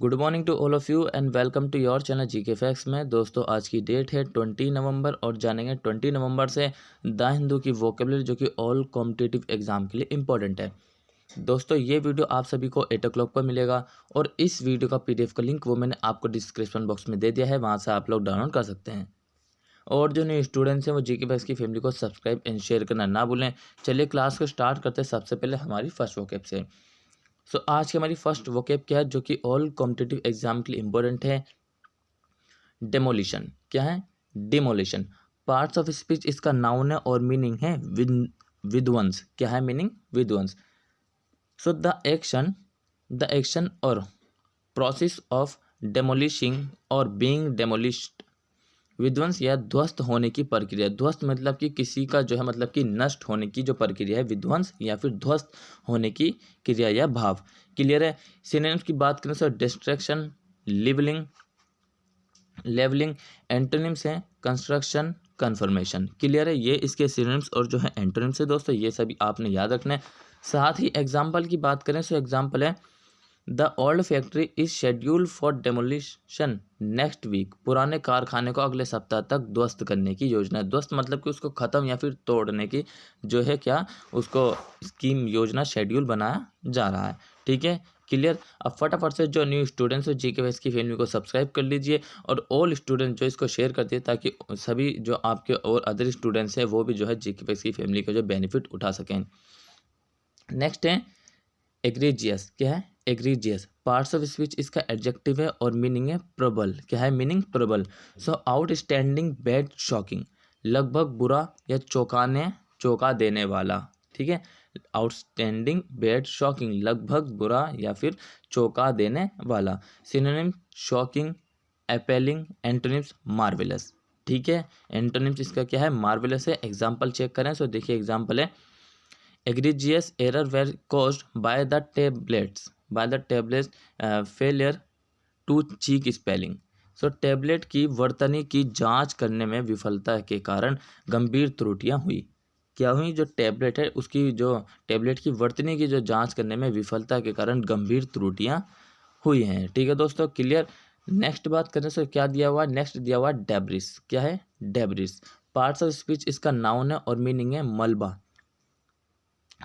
Good morning to all of you and welcome to your channel GK facts में। दोस्तों आज की date है 20 नवंबर और जानेंगे 20 नवंबर से द हिंदू की वोकेबलरी जो कि ऑल कॉम्पिटिटिव एग्जाम के लिए इंपॉर्टेंट है। दोस्तों ये वीडियो आप सभी को 8 o'clock पर मिलेगा और इस वीडियो का PDF का लिंक वो मैंने आपको डिस्क्रिप्शन बॉक्स में दे दिया है, वहाँ से आप लोग डाउनलोड कर सकते हैं। और जो न्यू स्टूडेंट्स हैं वो जीके फैक्ट्स की फैमिली को सब्सक्राइब एंड शेयर करना ना भूलें। चलिए क्लास को स्टार्ट करते हैं सबसे पहले हमारी फर्स्ट वोकेब से। आज की हमारी फर्स्ट वोकेब क्या है जो कि ऑल कॉम्पिटिटिव एग्जाम के लिए इंपॉर्टेंट है। डेमोलिशन क्या है? डिमोलिशन। पार्ट्स ऑफ स्पीच इसका नाउन है और मीनिंग है विध्वंस। क्या है मीनिंग? विध्वंस। द एक्शन और प्रोसेस ऑफ डेमोलिशिंग और बीइंग डेमोलिश्ड। विध्वंस या ध्वस्त होने की प्रक्रिया। ध्वस्त मतलब कि किसी का जो है मतलब कि नष्ट होने की जो प्रक्रिया है, विध्वंस या फिर ध्वस्त होने की क्रिया या भाव। क्लियर है? सिनोनिम्स की बात करें तो डिस्ट्रक्शन, लेवलिंग। एंटोनिम्स हैं कंस्ट्रक्शन, कन्फर्मेशन। क्लियर है? ये इसके सिनोनिम्स और जो है एंटोनिम्स है दोस्तों, ये सभी आपने याद रखना है। साथ ही एग्जाम्पल की बात करें तो एग्जाम्पल है the old factory is scheduled for demolition next week. पुराने कारखाने को अगले सप्ताह तक ध्वस्त करने की योजना है। ध्वस्त मतलब कि उसको ख़त्म या फिर तोड़ने की जो है क्या उसको स्कीम, योजना, शेड्यूल बनाया जा रहा है। ठीक है, क्लियर? अब फटाफट से जो न्यू स्टूडेंट्स हो जीके फैक्ट्स की फैमिली को सब्सक्राइब कर लीजिए और ऑल स्टूडेंट जो इसको शेयर कर दिए ताकि सभी जो आपके और अदर स्टूडेंट्स हैं वो भी जो है जीके फैक्ट्स की फैमिली का जो बेनिफिट उठा सकें। नेक्स्ट है एग्रीजियस। क्या है? एग्रीजियस। पार्ट्स ऑफ स्पीच इसका एडजेक्टिव है और मीनिंग है प्रबल। क्या है मीनिंग? प्रबल। Outstanding, bad, shocking. लगभग बुरा या चौंका देने वाला। ठीक है, आउटस्टैंडिंग, बैड, शॉकिंग। लगभग बुरा या फिर चौंका देने वाला। Synonym shocking, appalling. Antonyms marvellous. ठीक है, एंटोनिम्स इसका क्या है? मार्वेलस है। एग्जाम्पल चेक करें तो देखिए एग्जाम्पल है egregious error were caused by the tablets failure to check spelling। Tablet की वर्तनी की जांच करने में विफलता के कारण गंभीर त्रुटियां हुई। क्या हुई? जो टैबलेट है उसकी जो टैबलेट की वर्तनी की जो जांच करने में विफलता के कारण गंभीर त्रुटियां हुई हैं। ठीक है दोस्तों, क्लियर? नेक्स्ट बात करने से क्या दिया हुआ? नेक्स्ट दिया हुआ डेब्रिस। क्या है? डेब्रिस। पार्ट्स ऑफ स्पीच इसका नाउन है और मीनिंग है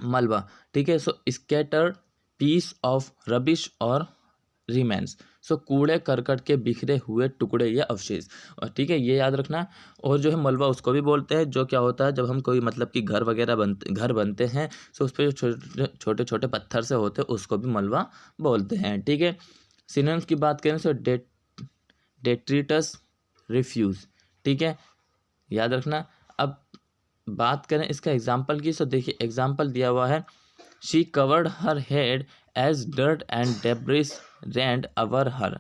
मलबा। ठीक है, स्कैटर्ड पीस ऑफ रबिश और रिमेन्स। कूड़े करकट के बिखरे हुए टुकड़े या अवशेष। और ठीक है, ये याद रखना। और जो है मलबा उसको भी बोलते हैं जो क्या होता है जब हम कोई मतलब कि घर बनते हैं तो उस पर जो छोटे छोटे पत्थर से होते हैं उसको भी मलबा बोलते हैं। ठीक है, सिनोनिम्स की बात करें तो डेट्रिटस, रिफ्यूज। ठीक है, याद रखना। अब बात करें इसका एग्जाम्पल की तो देखिए एग्जाम्पल दिया हुआ है she covered her head as dirt and debris rained over her.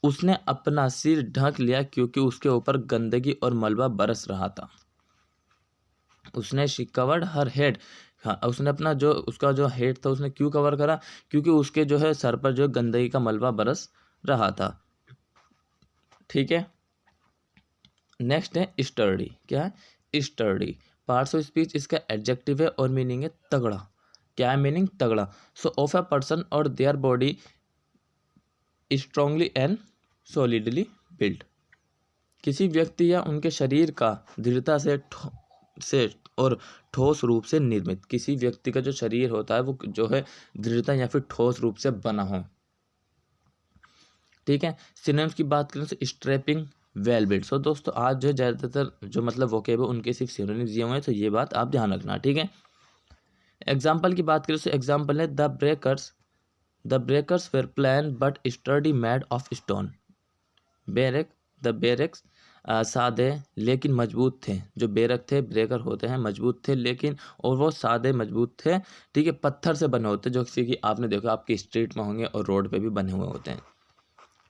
उसने अपना सिर ढक लिया क्योंकि उसके ऊपर गंदगी और मलबा बरस रहा था। उसने शी कवर्ड हर हेड, हाँ उसने अपना जो उसका जो हेड था उसने क्यों कवर करा? क्योंकि उसके जो है सर पर जो गंदगी का मलबा बरस रहा था। ठीक है, नेक्स्ट है स्टर्डी। क्या है? स्टर्डी। पार्ट्स ऑफ स्पीच इसका एडजेक्टिव है और मीनिंग है तगड़ा। क्या है मीनिंग? तगड़ा। ऑफ अ पर्सन और their body strongly and solidly built. किसी व्यक्ति या उनके शरीर का दृढ़ता से और ठोस रूप से निर्मित। किसी व्यक्ति का जो शरीर होता है वो जो है दृढ़ता या फिर ठोस रूप से बना हो। ठीक है, सिनोनिम्स की बात करें तो स्ट्रैपिंग, वेल बिल्ट। दोस्तों आज जो ज़्यादातर जो मतलब वोकेब है उनके सिर्फ सिनोनिम्स दिए हुए हैं, तो ये बात आप ध्यान रखना। ठीक है, एग्जाम्पल की बात करें तो एग्जाम्पल है the barracks were plain but sturdy made of stone. Barracks सादे लेकिन मजबूत थे। जो बैरक थे, ब्रेकर होते हैं, मजबूत थे लेकिन, और वो सादे मजबूत थे। ठीक है, पत्थर से बने होते जो किसी की आपने देखा आपकी स्ट्रीट में होंगे और रोड पे भी बने हुए होते हैं।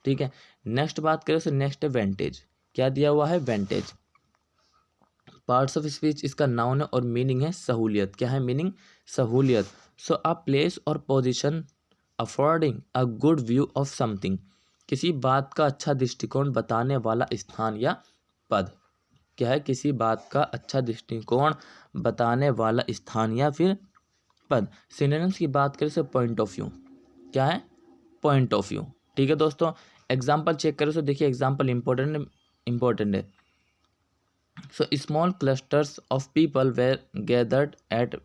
ठीक है, नेक्स्ट बात करें तो नेक्स्ट है वेंटेज। क्या दिया हुआ है? वेंटेज। पार्ट्स ऑफ स्पीच इसका नाउन है और मीनिंग है सहूलियत। क्या है मीनिंग? सहूलियत। अ प्लेस और position affording a good view of something. किसी बात का अच्छा दृष्टिकोण बताने वाला स्थान या पद। क्या है? किसी बात का अच्छा दृष्टिकोण बताने वाला स्थान या फिर पद। सिनोनिम्स की बात करें तो पॉइंट ऑफ व्यू। क्या है? Point of view. ठीक है दोस्तों, एग्जाम्पल चेक करें तो देखिए एग्जाम्पल इम्पोर्टेंट है। So small clusters of people were gathered at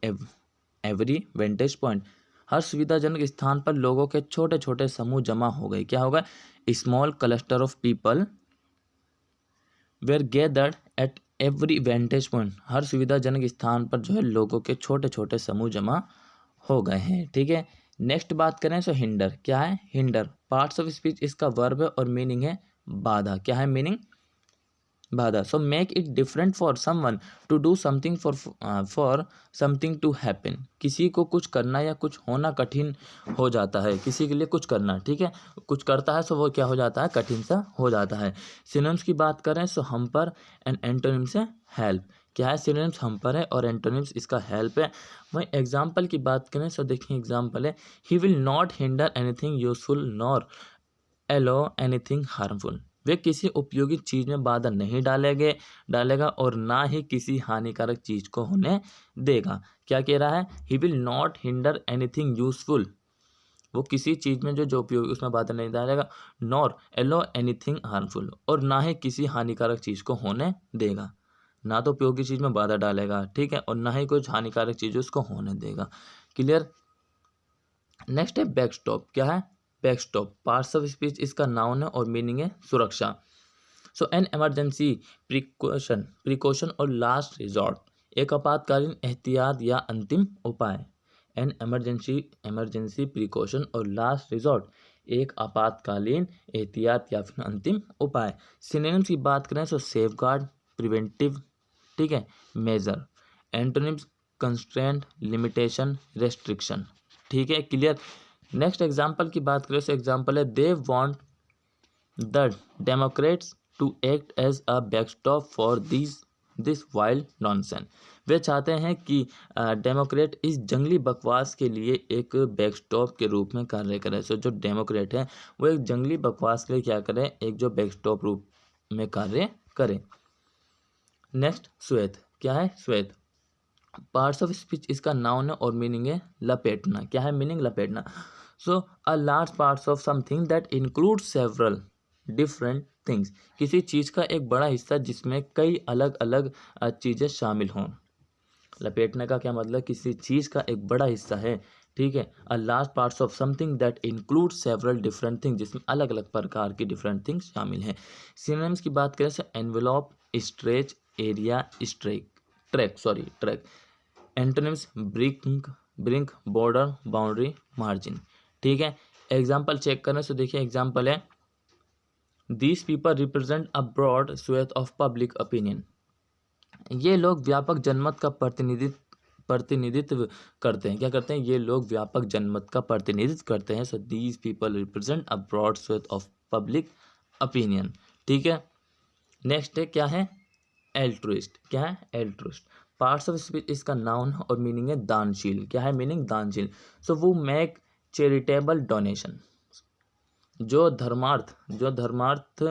every vantage point. हर सुविधाजनक स्थान पर लोगों के छोटे छोटे समूह जमा हो गए। क्या होगा? Small cluster of people were gathered at every vantage point. हर सुविधाजनक स्थान पर जो है लोगों के छोटे छोटे समूह जमा हो गए हैं। ठीक है, नेक्स्ट बात करें सो हिंडर। क्या है? हिंडर पार्ट्स ऑफ स्पीच इसका वर्ब है और मीनिंग है बाधा। क्या है मीनिंग? बाधा। So make it different for someone to do something for something to happen. किसी को कुछ करना या कुछ होना कठिन हो जाता है, किसी के लिए कुछ करना, ठीक है, कुछ करता है सो वो क्या हो जाता है? कठिन सा हो जाता है। सिनोनिम्स की बात करें सो हमपर एंड एंटोनिम्स है हेल्प। क्या है? सिनोनिम्स हमपर है और एंटोनिम्स इसका हेल्प है। वहीं एग्जाम्पल की बात करें सो देखिए एग्जाम्पल है, he will not hinder anything useful nor allow anything harmful. वे किसी उपयोगी चीज में बाधा नहीं डालेगा और ना ही किसी हानिकारक चीज को होने देगा। क्या कह रहा है? He will not hinder anything useful. वो किसी चीज में जो उपयोगी उसमें बाधा नहीं डालेगा, नॉर एलो एनीथिंग हार्मफुल, और ना ही किसी हानिकारक चीज को होने देगा। ना तो उपयोगी चीज में बाधा डालेगा, ठीक है, और ना ही कुछ हानिकारक चीज उसको होने देगा। क्लियर? नेक्स्ट है बैकस्टॉप। क्या है? बैकस्टॉप पार्ट्स ऑफ स्पीच इसका नाउन है और मीनिंग है सुरक्षा। सो एन इमरजेंसी प्रिकॉशन और लास्ट रिजॉर्ट। एक आपातकालीन एहतियात या अंतिम उपाय। एन इमरजेंसी प्रिकॉशन और लास्ट रिजॉर्ट, एक आपातकालीन एहतियात या फिर अंतिम उपाय। सिनोनिम्स की बात करें तो सेफगार्ड, प्रिवेंटिव, ठीक है, measure. Antonyms constraint, limitation, restriction. ठीक है, क्लियर? नेक्स्ट एग्जाम्पल की बात करें तो एग्जाम्पल है, they want the Democrats to act as a backstop for this wild nonsense. वे चाहते हैं कि डेमोक्रेट इस जंगली बकवास के लिए एक बैकस्टॉप के रूप में कार्य करें। सो जो डेमोक्रेट है वो एक जंगली बकवास के लिए क्या करें? एक जो बैकस्टॉप रूप में कार्य करें। नेक्स्ट श्वेत। क्या है? श्वेत पार्ट्स ऑफ स्पीच इसका नाउन है और मीनिंग है लपेटना। क्या है मीनिंग? लपेटना। So a large parts of something that include several different things. किसी चीज़ का एक बड़ा हिस्सा जिसमें कई अलग अलग चीज़ें शामिल हों। लपेटने का क्या मतलब? किसी चीज़ का एक बड़ा हिस्सा है, ठीक है, अ large parts of something that include several different things, जिसमें अलग अलग प्रकार की डिफरेंट थिंग्स शामिल हैं। सिनोनिम्स की बात करें तो envelope, stretch, area, track. Antonyms brink, border, boundary, margin. ठीक है, एग्जाम्पल चेक करने से देखिए एग्जाम्पल है, these people represent a broad swathe of public opinion. ये लोग व्यापक जनमत का प्रतिनिधित्व करते हैं। क्या करते हैं? ये लोग व्यापक जनमत का प्रतिनिधित्व करते हैं। So these people represent a broad swathe of public opinion. ठीक है, नेक्स्ट है क्या है? एल्ट्रुइस्ट। क्या है? एल्ट्रुइस्ट पार्ट्स ऑफ स्पीच इसका नाउन और मीनिंग है दानशील। क्या है मीनिंग? दानशील। सो वो मेक चैरिटेबल डोनेशन। जो धर्मार्थ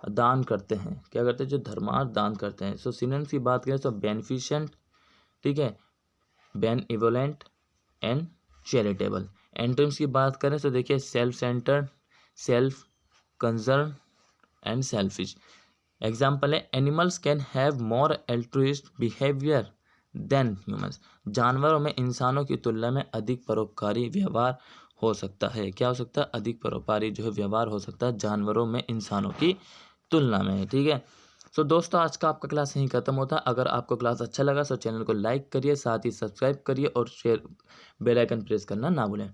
दान करते हैं। क्या करते हैं? जो धर्मार्थ दान करते हैं। सो सिनोनिम्स की बात करें तो बेनिफिशेंट, ठीक है, बेनइवोलेंट एंड चैरिटेबल। एंटोनिम्स की बात करें तो देखिए self centred, self concern and selfish. Example है, animals can have more altruist behaviour than humans. जानवरों में इंसानों की तुलना में अधिक परोपकारी व्यवहार हो सकता है। क्या हो सकता है? अधिक परोपकारी जो है व्यवहार हो सकता है जानवरों में इंसानों की तुलना में। ठीक है, सो दोस्तों आज का आपका क्लास यहीं खत्म होता है। अगर आपको क्लास अच्छा लगा तो चैनल को लाइक करिए, साथ ही सब्सक्राइब करिए और शेयर बेल आइकन प्रेस करना ना भूलें।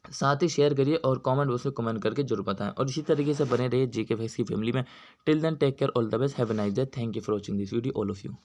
साथ ही शेयर करिए और कमेंट बॉक्स में कमेंट करके जरूर बताएं और इसी तरीके से बने रहिए जीके फैक्स की फैमिली में। Till then take care, all the best, have a nice day, thank you for watching this video all of you.